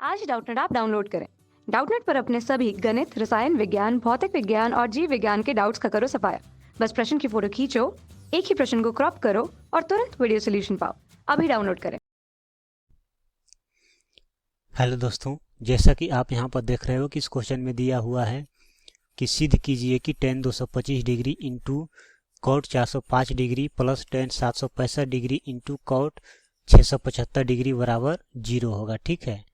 आज Doubtnut app download करें। Doubtnut पर अपने सभी गणित, रसायन विज्ञान, भौतिक विज्ञान और जीव विज्ञान के डाउट्स का करो सफाया। बस प्रश्न की फोटो खींचो, एक ही प्रश्न को क्रॉप करो और तुरंत वीडियो सोल्यूशन पाओ। अभी डाउनलोड करें। हेलो दोस्तों, जैसा कि आप यहाँ पर देख रहे हो कि इस क्वेश्चन में दिया हुआ है कि सिद्ध कीजिए कि tan 225 degree into cot 405 degree plus tan 765 degree into cot 675 degree बराबर 0 होगा। ठीक है,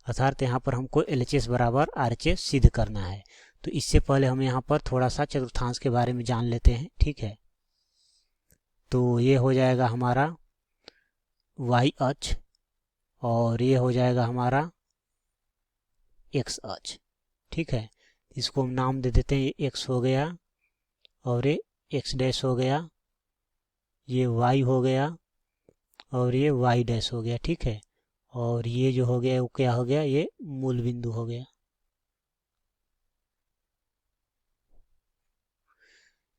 अर्थात यहाँ पर हमको LHS बराबर RHS सिद्ध करना है। तो इससे पहले हम यहाँ पर थोड़ा सा चतुर्थांश के बारे में जान लेते हैं। ठीक है, तो ये हो जाएगा हमारा y अक्ष और ये हो जाएगा हमारा x अक्ष। ठीक है, इसको हम नाम दे देते हैं, ये x हो गया और ये x डैश हो गया, ये y हो गया और ये y डैश हो गया। ठीक है, और ये जो हो गया वो क्या हो गया, ये मूल बिंदु हो गया।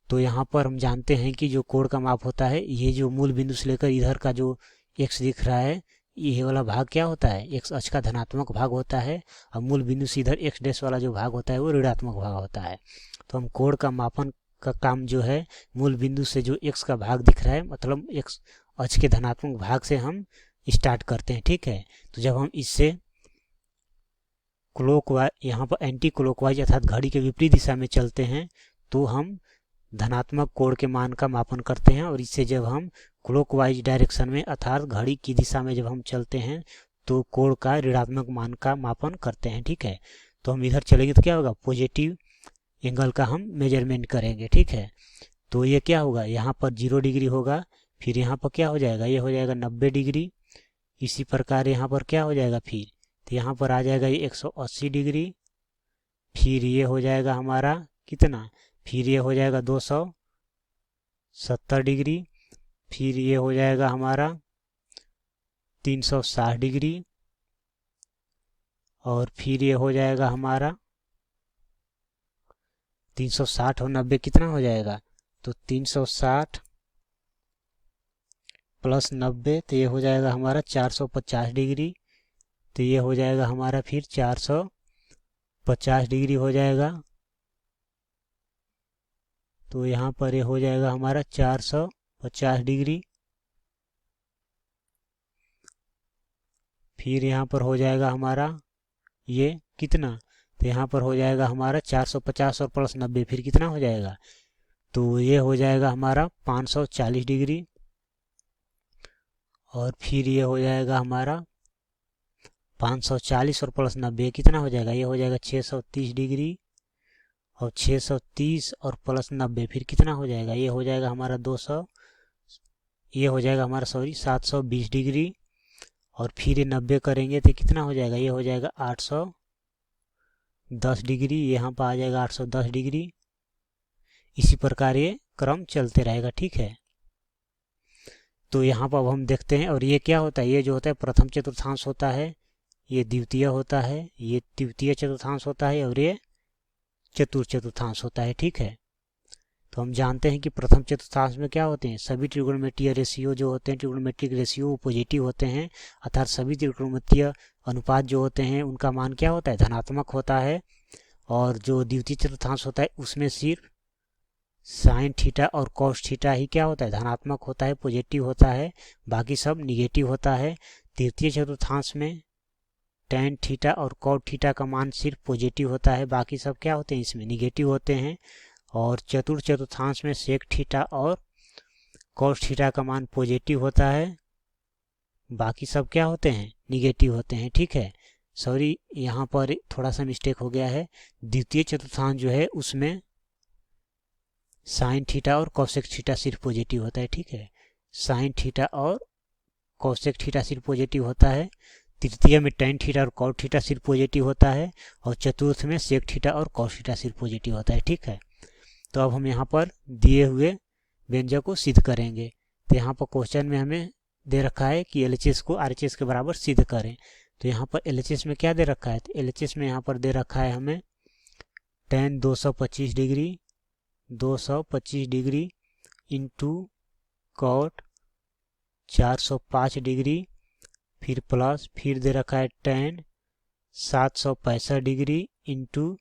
तो यहाँ पर हम जानते हैं कि जो कोण का माप होता है, ये जो मूल बिंदु से लेकर इधर का जो x दिख रहा है, ये वाला भाग क्या होता है, x अक्ष का धनात्मक भाग होता है और मूल बिंदु से इधर x डैश वाला जो भाग होता है वो ऋणात्मक भाग होता है। तो हम कोण का मापन का काम जो है मूल बिंदु से जो x का भाग दिख रहा है, मतलब x अक्ष के धनात्मक भाग से हम स्टार्ट करते हैं। ठीक है, तो जब हम इससे क्लॉकवाइज, यहाँ पर एंटी क्लॉकवाइज अर्थात घड़ी के विपरीत दिशा में चलते हैं तो हम धनात्मक कोण के मान का मापन करते हैं, और इससे जब हम क्लॉकवाइज डायरेक्शन में अर्थात घड़ी की दिशा में जब हम चलते हैं तो कोण का ऋणात्मक मान का मापन करते हैं। ठीक है, तो हम इधर चलेंगे तो क्या होगा, पॉजिटिव एंगल का हम मेजरमेंट करेंगे। ठीक है, तो ये क्या होगा, यहाँ पर 0 डिग्री होगा, फिर यहाँ पर क्या हो जाएगा, ये हो जाएगा 90 डिग्री। इसी प्रकार यहाँ पर क्या हो जाएगा, फिर तो यहाँ पर आ जाएगा ये 180 डिग्री, फिर ये हो जाएगा हमारा कितना, फिर ये हो जाएगा 270 डिग्री, फिर ये हो जाएगा हमारा 360 डिग्री, और फिर ये हो जाएगा हमारा 360 और 90 कितना हो जाएगा, तो 360 प्लस 90 तो ये हो जाएगा हमारा 450 डिग्री। तो ये हो जाएगा हमारा फिर 450 डिग्री हो जाएगा। तो यहाँ पर ये हो जाएगा हमारा 450 डिग्री, फिर यहाँ पर हो जाएगा हमारा ये कितना, तो यहाँ पर हो जाएगा हमारा 450 और प्लस 90 फिर कितना हो जाएगा, तो ये हो जाएगा हमारा 540 डिग्री, और फिर ये हो जाएगा हमारा 540 और प्लस 90 कितना हो जाएगा, ये हो जाएगा 630 डिग्री, और 630 और प्लस 90 फिर कितना हो जाएगा, ये हो जाएगा हमारा 200, ये हो जाएगा हमारा 720 डिग्री, और फिर ये 90 करेंगे तो कितना हो जाएगा, ये हो जाएगा 810 डिग्री, यहाँ पर आ जाएगा 810 डिग्री। इसी प्रकार ये क्रम चलते रहेगा। ठीक है, तो यहाँ पर अब हम देखते हैं, और ये क्या होता है, ये जो होता है प्रथम चतुर्थांश होता है, ये द्वितीय होता है, ये तृतीय चतुर्थांश होता है, और ये चतुर्थ चतुर्थांश होता है। ठीक है, तो हम जानते हैं कि प्रथम चतुर्थांश में क्या होते हैं, सभी त्रिकोणमितीय रेशियो जो होते हैं, त्रिकोणमेट्रिक रेशियो पॉजिटिव होते हैं, अर्थात सभी त्रिकोणमितीय अनुपात जो होते हैं उनका मान क्या होता है, धनात्मक होता है। और जो द्वितीय चतुर्थांश होता है उसमें सिर्फ साइन थीटा और कॉस थीटा ही क्या होता है, धनात्मक होता है, पॉजिटिव होता है, बाकी सब निगेटिव होता है। तृतीय चतुर्थांश में टैन थीटा और कॉट थीटा का मान सिर्फ पॉजिटिव होता है, बाकी सब क्या होते हैं, इसमें निगेटिव होते हैं। और चतुर्थ चतुर्थांश में सेक थीटा और कॉस थीटा का मान पॉजिटिव होता है, बाकी सब क्या होते हैं, निगेटिव होते हैं। ठीक है, सॉरी यहाँ पर थोड़ा सा मिस्टेक हो गया है, द्वितीय चतुर्थांश जो है उसमें साइन थीटा और कॉसेक थीटा सिर्फ पॉजिटिव होता है। ठीक है, साइन थीटा और कॉसेक थीटा सिर्फ पॉजिटिव होता है। तृतीय में टैन थीटा और कॉट थीटा सिर्फ पॉजिटिव होता है, और चतुर्थ में सेक थीटा और कॉस थीटा सिर्फ पॉजिटिव होता है। ठीक है, तो अब हम यहाँ पर दिए हुए व्यंजक को सिद्ध करेंगे। तो यहाँ पर क्वेश्चन में हमें दे रखा है कि LHS को RHS के बराबर सिद्ध करें। तो यहाँ पर LHS में क्या दे रखा है, तो LHS में यहाँ पर दे रखा है हमें tan 225 degree into cot 405 degree, फिर प्लस, फिर दे रखा है tan 765 डिग्री इंटू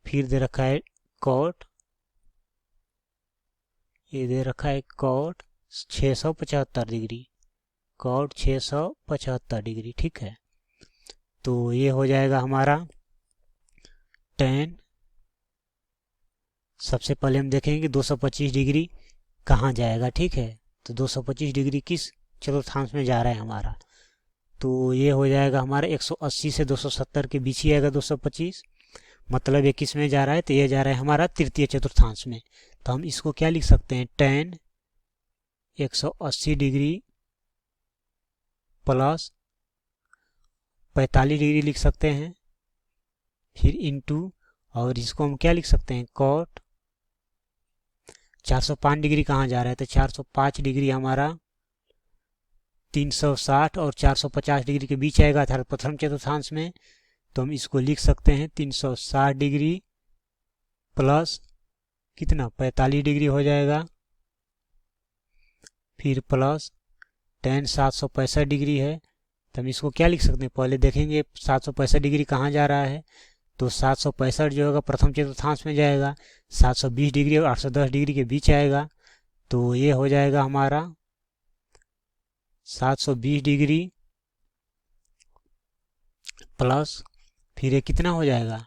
फिर दे रखा है कॉट, ये दे रखा है कॉट 675 डिग्री, कॉट 675 डिग्री। ठीक है, तो ये हो जाएगा हमारा tan। सबसे पहले हम देखेंगे कि 225 डिग्री कहाँ जाएगा। ठीक है, तो 225 डिग्री किस चतुर्थांश में जा रहा है हमारा, तो ये हो जाएगा हमारा 180 से 270 के बीच ही आएगा 225, मतलब ये किस में जा रहा है, तो ये जा रहा है हमारा तृतीय चतुर्थांश में। तो हम इसको क्या लिख सकते हैं, tan 180 डिग्री प्लस 45 डिग्री लिख सकते हैं, फिर इंटू, और इसको हम क्या लिख सकते हैं, कॉट 405 डिग्री कहाँ जा रहा है, तो 405 डिग्री हमारा 360 और 450 डिग्री के बीच आएगा अर्थात प्रथम चतुर्थांश में। तो हम इसको लिख सकते हैं 360 डिग्री प्लस कितना 45 डिग्री हो जाएगा, फिर प्लस tan 765 डिग्री है। तो हम इसको क्या लिख सकते हैं, पहले देखेंगे 765 डिग्री कहाँ जा रहा है, तो 765 जो होगा प्रथम चतुर्थांश में जाएगा, 720 डिग्री और 810 डिग्री के बीच आएगा। तो ये हो जाएगा हमारा 720 डिग्री प्लस फिर ये कितना हो जाएगा,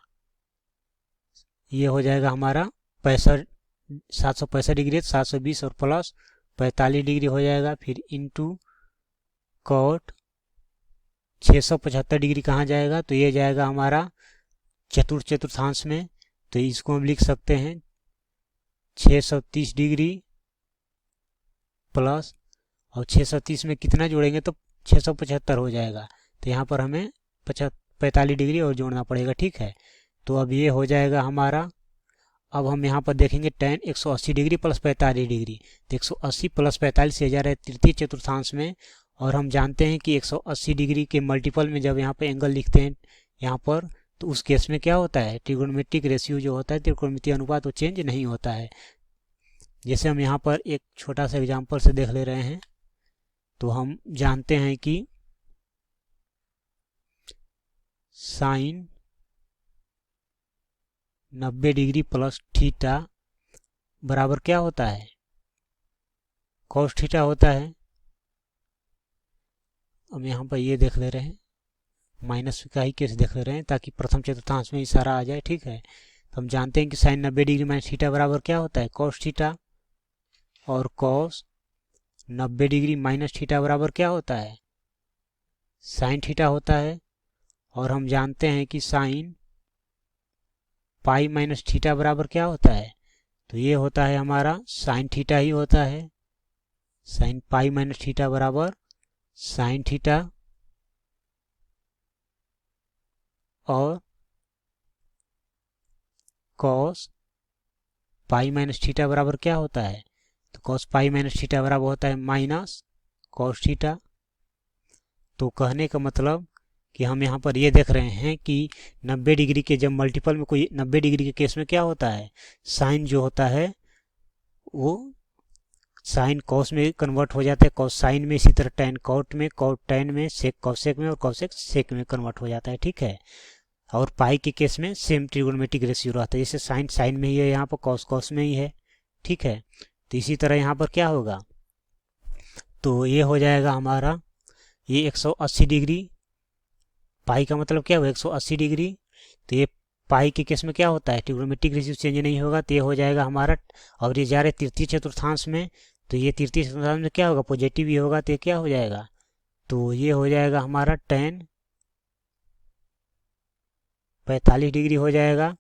ये हो जाएगा हमारा 765 डिग्री 720 और प्लस 45 डिग्री हो जाएगा, फिर इंटू कॉट 675 डिग्री कहाँ जाएगा, तो ये जाएगा हमारा चतुर्थांश में। तो इसको हम लिख सकते हैं 630 डिग्री प्लस, और 630 में कितना जोड़ेंगे तो 675 हो जाएगा, तो यहाँ पर हमें 45 डिग्री और जोड़ना पड़ेगा। ठीक है, तो अब ये हो जाएगा हमारा, अब हम यहाँ पर देखेंगे tan 180 डिग्री प्लस 45 डिग्री, तो 180 प्लस 45 से जा रहा है तृतीय चतुर्थांश में, और हम जानते हैं कि 180 डिग्री के मल्टीपल में जब यहाँ पर एंगल लिखते हैं यहाँ पर, तो उस केस में क्या होता है, ट्रिगोनोमेट्रिक रेशियो जो होता है, त्रिकोणमितीय अनुपात, वो चेंज नहीं होता है। जैसे हम यहाँ पर एक छोटा सा एग्जांपल से देख ले रहे हैं, तो हम जानते हैं कि साइन 90 डिग्री प्लस थीटा बराबर क्या होता है, कॉस थीटा होता है। हम यहाँ पर ये देख ले रहे हैं, माइनस का ही केस देख ले रहे हैं ताकि प्रथम चतुर्थांश में इशारा आ जाए। ठीक है, तो हम जानते हैं कि साइन 90 डिग्री माइनस थीटा बराबर क्या होता है, कॉस थीटा, और कॉस 90 डिग्री माइनस थीटा बराबर क्या होता है, साइन थीटा होता है। और हम जानते हैं कि साइन पाई माइनस थीटा बराबर क्या होता है, तो ये होता है हमारा साइन थीटा ही होता है, साइन पाई माइनस थीटा बराबर साइन थीटा, और कॉस पाई माइनस थीटा बराबर क्या होता है, तो कॉस पाई माइनस थीटा बराबर होता है माइनस कॉस थीटा। तो कहने का मतलब कि हम यहाँ पर ये देख रहे हैं कि 90 डिग्री के जब मल्टीपल में कोई 90 डिग्री के केस में क्या होता है, साइन जो होता है वो साइन कॉस में कन्वर्ट हो जाता है, कॉस साइन में, इसी तरह टैन कॉट में, कॉट टैन में, सेक कॉसेक में, और कॉसेक सेक में कन्वर्ट हो जाता है। ठीक है, और पाई के केस में सेम ट्रिगोनोमेट्रिक रेशियो रहता है, जैसे साइन साइन में ही है, यहाँ पर कॉस कॉस में ही है। ठीक है, तो इसी तरह यहाँ पर क्या होगा, तो ये हो जाएगा हमारा ये 180 डिग्री, पाई का मतलब क्या हुआ 180 डिग्री, तो ये पाई के केस में क्या होता है, ट्रिगोनोमेट्रिक रेशियो चेंज नहीं होगा, तो ये हो जाएगा हमारा, और ये जा रहे तृतीय चतुर्थांश में, तो ये तृतीय चतुर्थांश में क्या होगा, पॉजिटिव ही होगा, तो ये क्या हो जाएगा, तो ये हो जाएगा हमारा tan 45 डिग्री हो जाएगा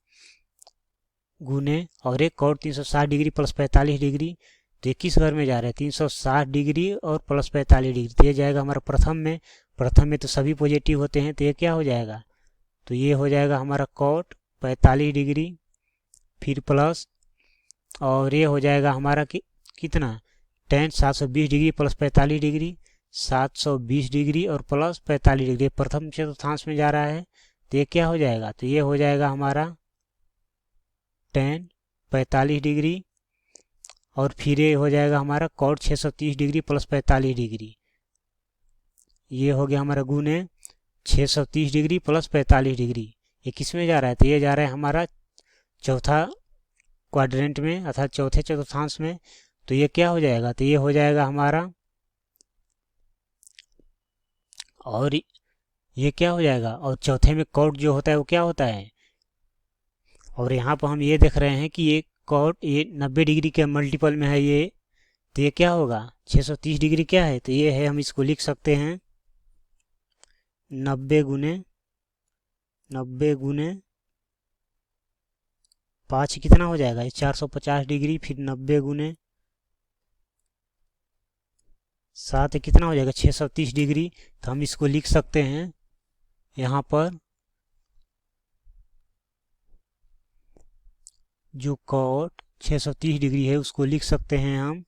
गुने, और एक कॉट 360 डिग्री प्लस 45 डिग्री, तो ये किस घर में जा रहा है, 360 डिग्री और प्लस 45 डिग्री, तो ये जाएगा हमारा प्रथम में, प्रथम में तो सभी पॉजिटिव होते हैं, तो ये क्या हो जाएगा, तो ये हो जाएगा हमारा कॉट 45 डिग्री, फिर प्लस, और ये हो जाएगा हमारा कितना tan 720 degree plus 45 degree, 720 degree और प्लस 45 डिग्री, प्रथम चतुर्थांश में जा रहा है, तो ये क्या हो जाएगा, तो ये हो जाएगा हमारा tan 45 डिग्री, और फिर ये हो जाएगा हमारा कॉट 630 डिग्री प्लस 45 डिग्री, ये हो गया हमारा गुने, 630 डिग्री प्लस 45 डिग्री, ये किस में जा रहा है? तो ये जा रहा है हमारा चौथा क्वाड्रेंट में अर्थात चौथे चतुर्थांश में। तो ये क्या हो जाएगा? तो ये हो जाएगा हमारा, और ये क्या हो जाएगा? और चौथे में कॉट जो होता है वो क्या होता है? और यहाँ पर हम ये देख रहे हैं कि ये कॉट ये 90 डिग्री के मल्टीपल में है ये, तो ये क्या होगा? 630 डिग्री क्या है? तो ये है, हम इसको लिख सकते हैं 90 गुने 5 कितना हो जाएगा? ये 450 डिग्री, फिर 90 गुने 7 कितना हो जाएगा? 630 डिग्री। तो हम इसको लिख सकते हैं यहाँ पर जो कॉट 630 डिग्री है उसको लिख सकते हैं हम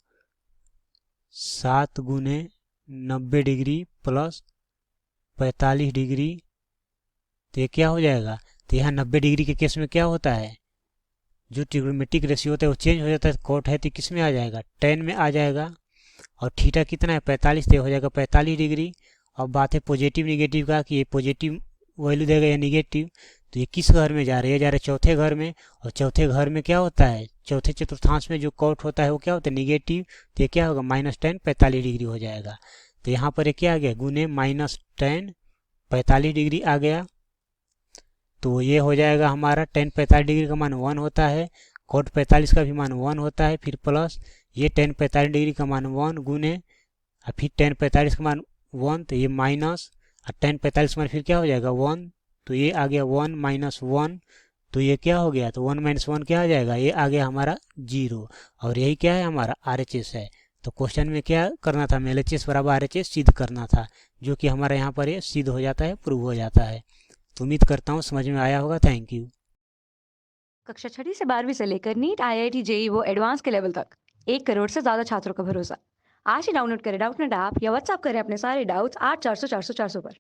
7 गुने 90 डिग्री प्लस 45 डिग्री। तो ये क्या हो जाएगा? तो यहाँ 90 डिग्री के केस में क्या होता है? जो ट्रिग्नोमेट्रिक रेशियो होता है वो चेंज हो जाता है। कॉट है तो किस में आ जाएगा? 10 में आ जाएगा। और थीटा कितना है? 45, तो हो जाएगा 45 डिग्री। अब बात है पॉजिटिव निगेटिव का, कि ये पॉजिटिव वैल्यू देगा या निगेटिव। तो ये किस घर में जा रहा है? ये जा रहा है चौथे घर में, और चौथे घर में क्या होता है? चौथे चतुर्थांश में जो कॉट होता है वो क्या होता है? निगेटिव। तो ये क्या होगा? -10 45 डिग्री हो जाएगा। तो यहाँ पर ये क्या आ गया? गुने -10 45 डिग्री आ गया। तो ये हो जाएगा हमारा 10 45 डिग्री का मान 1 होता है, कॉट 45 का भी मान 1 होता है, फिर प्लस ये 10 45 डिग्री का मान 1 गुने और फिर 10 45 का मान 1, तो ये माइनस और 10 45 का मान फिर क्या हो जाएगा? 1। तो ये आ गया 1 - 1। तो ये क्या हो गया? तो 1 - 1 क्या आ जाएगा? ये आ गया हमारा 0। और यही क्या है? हमारा RHS है। तो क्वेश्चन में क्या करना था? LHS बराबर RHS सिद्ध करना था, जो कि हमारा यहाँ पर ये सिद्ध हो जाता है, प्रूव हो जाता है। तो उम्मीद करता हूँ समझ में आया होगा। Thank you. कक्षा 6वीं से 12वीं से लेकर नीट, IIT, JEE वो एडवांस के लेवल तक 1 करोड़ से ज़्यादा छात्रों का भरोसा। आज ही डाउनलोड करें डाउटनेट ऐप या व्हाट्सएप करें अपने सारे डाउट्स 8400 400 400 पर।